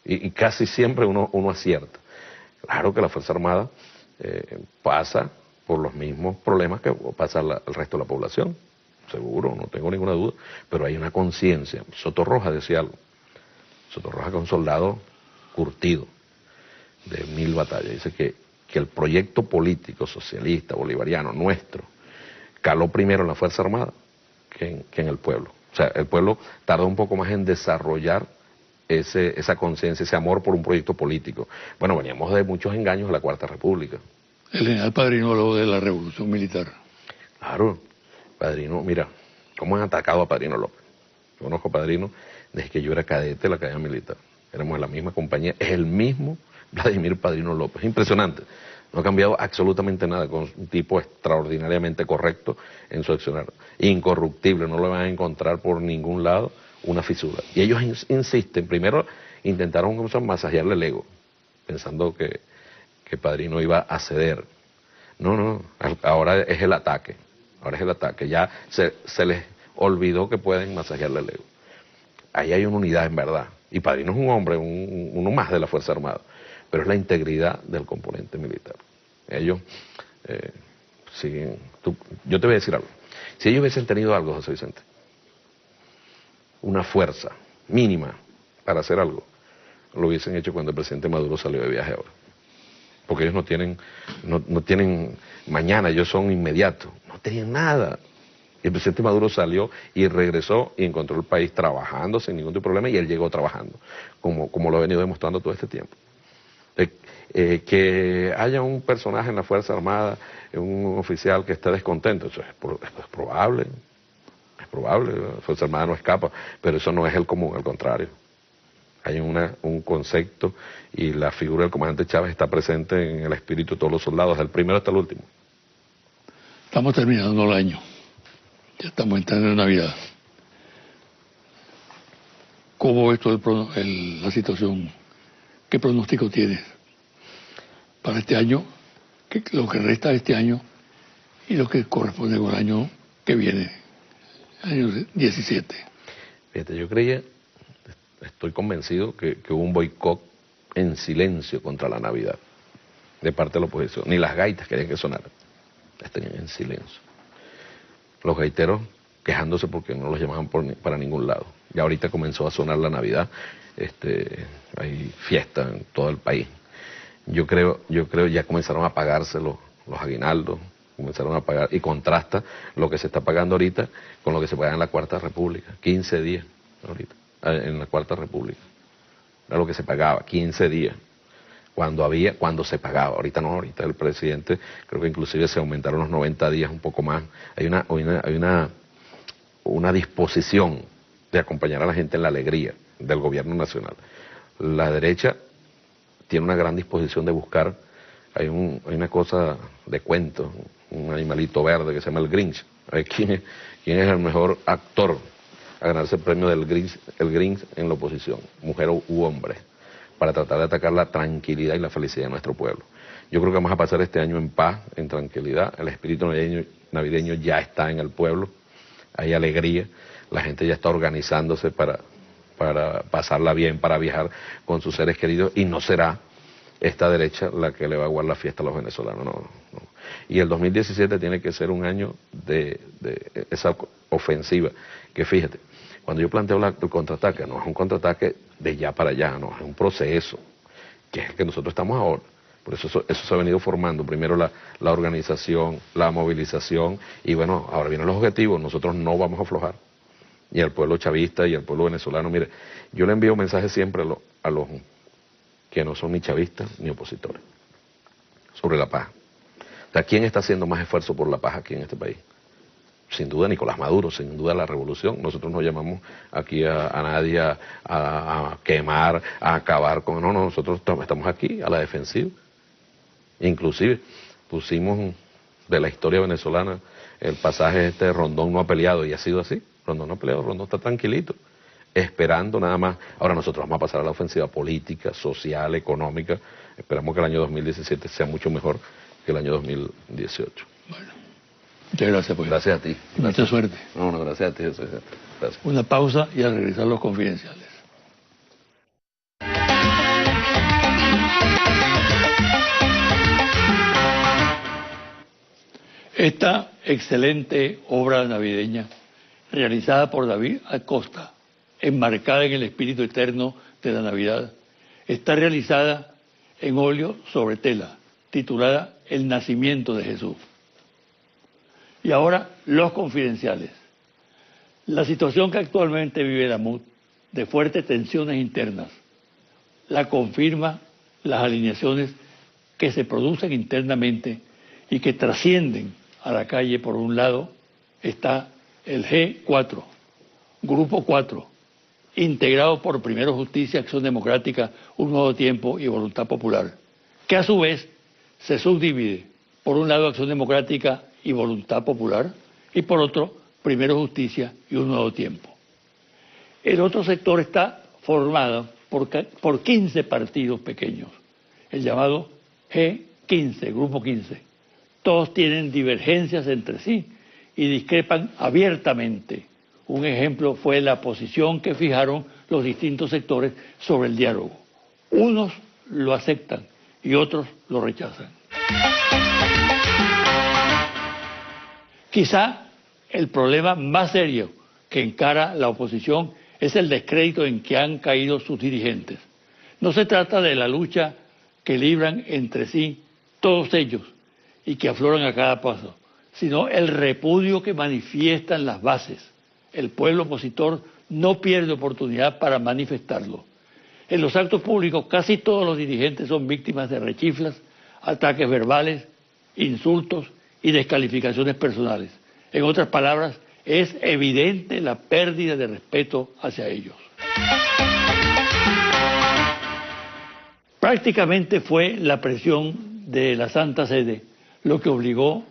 Y casi siempre uno acierta. Claro que la Fuerza Armada pasa por los mismos problemas que pasa el resto de la población, seguro, no tengo ninguna duda, pero hay una conciencia. Sotorroja decía algo. Sotorroja, que es un soldado curtido de 1000 batallas, dice que el proyecto político socialista bolivariano nuestro caló primero en la Fuerza Armada que en el pueblo. O sea, el pueblo tardó un poco más en desarrollar esa conciencia, ese amor por un proyecto político. Bueno, veníamos de muchos engaños de la Cuarta República. El general Padrino habló de la revolución militar. Claro, Padrino, mira, ¿cómo han atacado a Padrino López? Yo conozco a Padrino desde que yo era cadete de la Academia Militar. Éramos en la misma compañía, es el mismo Vladimir Padrino López. Impresionante. No ha cambiado absolutamente nada, con un tipo extraordinariamente correcto en su accionar. Incorruptible, no lo van a encontrar por ningún lado una fisura. Y ellos insisten, primero intentaron masajearle el ego, pensando que Padrino iba a ceder. No, ahora es el ataque, ya se les olvidó que pueden masajearle el ego. Ahí hay una unidad en verdad, y Padrino es un hombre, uno más de la Fuerza Armada, pero es la integridad del componente militar. Ellos siguen, yo te voy a decir algo, si ellos hubiesen tenido algo, José Vicente, una fuerza mínima para hacer algo, lo hubiesen hecho cuando el presidente Maduro salió de viaje ahora. Porque ellos no tienen mañana, ellos son inmediatos, no tenían nada. Y el presidente Maduro salió y regresó y encontró el país trabajando sin ningún tipo de problema, y él llegó trabajando, como lo ha venido demostrando todo este tiempo. Que haya un personaje en la Fuerza Armada, un oficial que esté descontento, eso es probable, la Fuerza Armada no escapa, pero eso no es el común, al contrario. Hay un concepto, y la figura del comandante Chávez está presente en el espíritu de todos los soldados, del primero hasta el último. Estamos terminando el año, ya estamos entrando en Navidad. ¿Cómo ves la situación? ¿Qué pronóstico tienes para este año, lo que resta de este año y lo que corresponde con el año que viene, año 17? Fíjate, yo estoy convencido que hubo un boicot en silencio contra la Navidad de parte de la oposición. Ni las gaitas querían que sonaran, las tenían en silencio. Los gaiteros quejándose porque no los llamaban para ningún lado. Ya ahorita comenzó a sonar la Navidad, hay fiesta en todo el país. Yo creo ya comenzaron a pagarse los aguinaldos, comenzaron a pagar, y contrasta lo que se está pagando ahorita con lo que se paga en la Cuarta República, 15 días ahorita, en la Cuarta República. Era lo que se pagaba, 15 días, cuando se pagaba. Ahorita no, ahorita el presidente, creo que inclusive se aumentaron los 90 días, un poco más. Hay una disposición de acompañar a la gente en la alegría del gobierno nacional. La derecha tiene una gran disposición de buscar, hay una cosa de cuento, un animalito verde que se llama el Grinch. ¿Quién es el mejor actor a ganarse el premio del Grinch, el Grinch en la oposición, mujer u hombre, para tratar de atacar la tranquilidad y la felicidad de nuestro pueblo? Yo creo que vamos a pasar este año en paz, en tranquilidad. El espíritu navideño ya está en el pueblo. hay alegría, la gente ya está organizándose para pasarla bien, para viajar con sus seres queridos, y no será esta derecha la que le va a aguar la fiesta a los venezolanos, no. Y el 2017 tiene que ser un año de esa ofensiva, que fíjate, cuando yo planteo el contraataque, no es un contraataque de ya para allá, no, es un proceso, que es el que nosotros estamos ahora. Por eso se ha venido formando, primero la organización, la movilización, y bueno, ahora vienen los objetivos, nosotros no vamos a aflojar. Y al pueblo chavista y al pueblo venezolano, mire, yo le envío mensajes siempre a los que no son ni chavistas ni opositores, sobre la paz. O sea, ¿quién está haciendo más esfuerzo por la paz aquí en este país? Sin duda Nicolás Maduro, sin duda la revolución. Nosotros no llamamos aquí a nadie a quemar, a acabar con... No, nosotros estamos aquí a la defensiva. Inclusive pusimos de la historia venezolana el pasaje Rondón no ha peleado, y ha sido así. Rondón no ha peleado, Rondón está tranquilito, esperando nada más. Ahora nosotros vamos a pasar a la ofensiva política, social, económica. Esperamos que el año 2017 sea mucho mejor que el año 2018. Bueno, muchas gracias, pues. Gracias a ti. Gracias. Mucha suerte. No, gracias a ti. Gracias. Una pausa y al regresar los confidenciales. Esta excelente obra navideña, realizada por David Acosta, enmarcada en el espíritu eterno de la Navidad, está realizada en óleo sobre tela, titulada El nacimiento de Jesús. Y ahora, los confidenciales. La situación que actualmente vive la MUD, de fuertes tensiones internas, la confirma las alineaciones que se producen internamente y que trascienden a la calle. Por un lado está el G4, Grupo 4, integrado por Primero Justicia, Acción Democrática, Un Nuevo Tiempo y Voluntad Popular, que a su vez se subdivide, por un lado Acción Democrática y Voluntad Popular, y por otro Primero Justicia y Un Nuevo Tiempo. El otro sector está formado por 15 partidos pequeños, el llamado G15, Grupo 15. Todos tienen divergencias entre sí y discrepan abiertamente. Un ejemplo fue la posición que fijaron los distintos sectores sobre el diálogo. Unos lo aceptan y otros lo rechazan. Quizá el problema más serio que encara la oposición es el descrédito en que han caído sus dirigentes. No se trata de la lucha que libran entre sí todos ellos y que afloran a cada paso, sino el repudio que manifiestan las bases. El pueblo opositor no pierde oportunidad para manifestarlo. En los actos públicos casi todos los dirigentes son víctimas de rechiflas, ataques verbales, insultos y descalificaciones personales. En otras palabras, es evidente la pérdida de respeto hacia ellos. Prácticamente fue la presión de la Santa Sede lo que obligó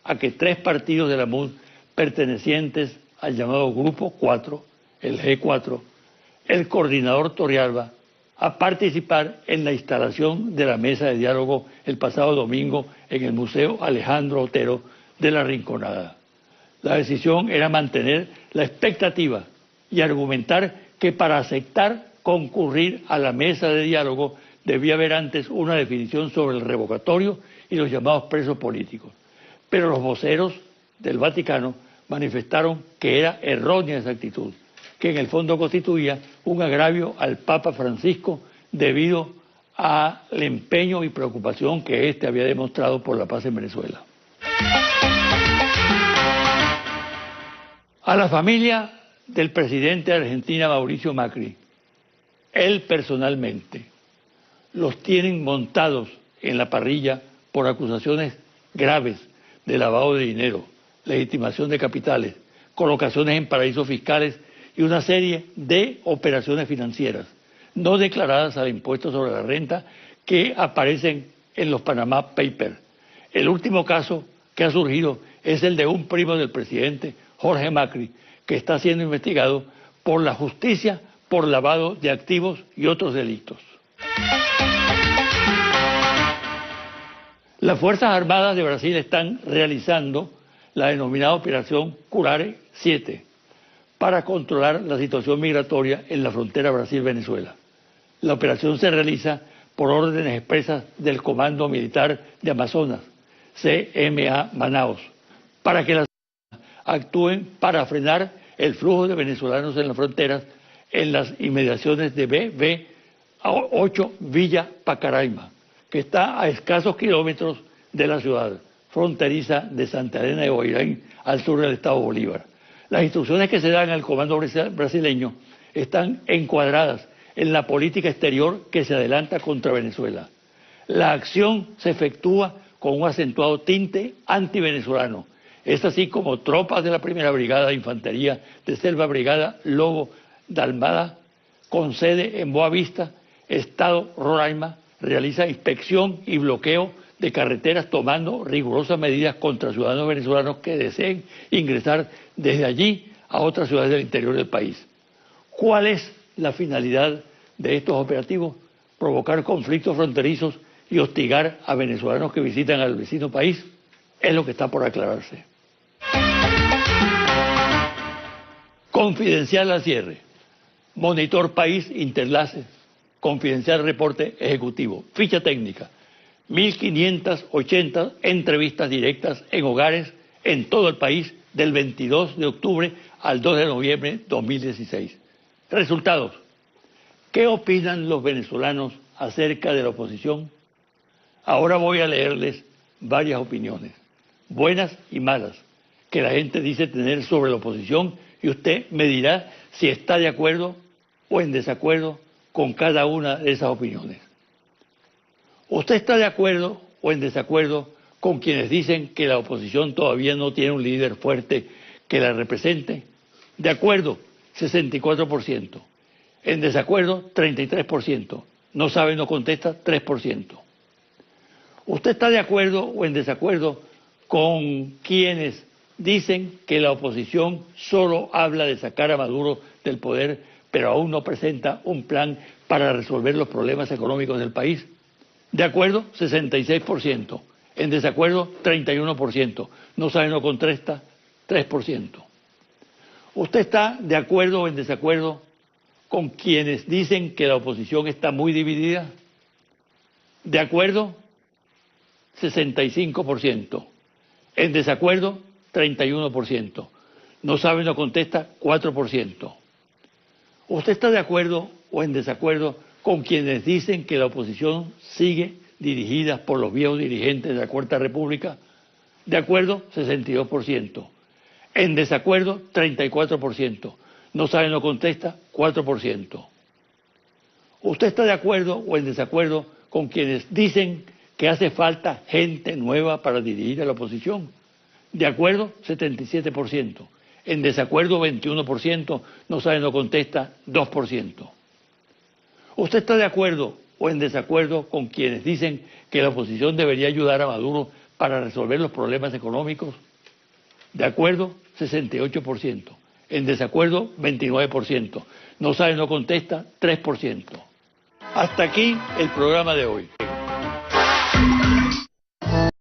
a que 3 partidos de la MUD pertenecientes al llamado Grupo 4, el G4, el coordinador Torrealba, a participar en la instalación de la mesa de diálogo el pasado domingo en el Museo Alejandro Otero de la Rinconada. La decisión era mantener la expectativa y argumentar que para aceptar concurrir a la mesa de diálogo debía haber antes una definición sobre el revocatorio y los llamados presos políticos. Pero los voceros del Vaticano manifestaron que era errónea esa actitud, que en el fondo constituía un agravio al Papa Francisco debido al empeño y preocupación que éste había demostrado por la paz en Venezuela. A la familia del presidente de Argentina, Mauricio Macri, él personalmente, los tienen montados en la parrilla por acusaciones graves de lavado de dinero, legitimación de capitales, colocaciones en paraísos fiscales y una serie de operaciones financieras no declaradas al impuesto sobre la renta que aparecen en los Panama Papers. El último caso que ha surgido es el de un primo del presidente, Jorge Macri, que está siendo investigado por la justicia por lavado de activos y otros delitos. Las Fuerzas Armadas de Brasil están realizando la denominada Operación Curare 7. Para controlar la situación migratoria en la frontera Brasil-Venezuela. La operación se realiza por órdenes expresas del Comando Militar de Amazonas, CMA Manaos, para que las actúen para frenar el flujo de venezolanos en las fronteras en las inmediaciones de BB8 Villa Pacaraima, que está a escasos kilómetros de la ciudad fronteriza de Santa Elena de Guairán, al sur del estado Bolívar. Las instrucciones que se dan al comando brasileño están encuadradas en la política exterior que se adelanta contra Venezuela. La acción se efectúa con un acentuado tinte antivenezolano. Es así como tropas de la Primera Brigada de Infantería de Selva Brigada Lobo de Almada, con sede en Boavista, estado Roraima, realiza inspección y bloqueo de carreteras tomando rigurosas medidas contra ciudadanos venezolanos que deseen ingresar desde allí a otras ciudades del interior del país. ¿Cuál es la finalidad de estos operativos? Provocar conflictos fronterizos y hostigar a venezolanos que visitan al vecino país. Es lo que está por aclararse. Confidencial al cierre. Monitor País Interlace. Confidencial reporte ejecutivo. Ficha técnica. 1.580 entrevistas directas en hogares en todo el país del 22 de octubre al 2 de noviembre de 2016. Resultados. ¿Qué opinan los venezolanos acerca de la oposición? Ahora voy a leerles varias opiniones, buenas y malas, que la gente dice tener sobre la oposición, y usted me dirá si está de acuerdo o en desacuerdo con cada una de esas opiniones. ¿Usted está de acuerdo o en desacuerdo con quienes dicen que la oposición todavía no tiene un líder fuerte que la represente? De acuerdo, 64%. En desacuerdo, 33%. No sabe, no contesta, 3%. ¿Usted está de acuerdo o en desacuerdo con quienes dicen que la oposición solo habla de sacar a Maduro del poder, pero aún no presenta un plan para resolver los problemas económicos del país? De acuerdo, 66%. En desacuerdo, 31%. No sabe, no contesta, 3%. ¿Usted está de acuerdo o en desacuerdo con quienes dicen que la oposición está muy dividida? De acuerdo, 65%. En desacuerdo, 31%. No sabe, no contesta, 4%. ¿Usted está de acuerdo o en desacuerdo con quienes dicen que la oposición sigue dirigida por los viejos dirigentes de la Cuarta República? De acuerdo, 62%. En desacuerdo, 34%. No sabe, no contesta, 4%. ¿Usted está de acuerdo o en desacuerdo con quienes dicen que hace falta gente nueva para dirigir a la oposición? De acuerdo, 77%. En desacuerdo, 21%. No sabe, no contesta, 2%. ¿Usted está de acuerdo o en desacuerdo con quienes dicen que la oposición debería ayudar a Maduro para resolver los problemas económicos? De acuerdo, 68%. En desacuerdo, 29%. No sabe, no contesta, 3%. Hasta aquí el programa de hoy.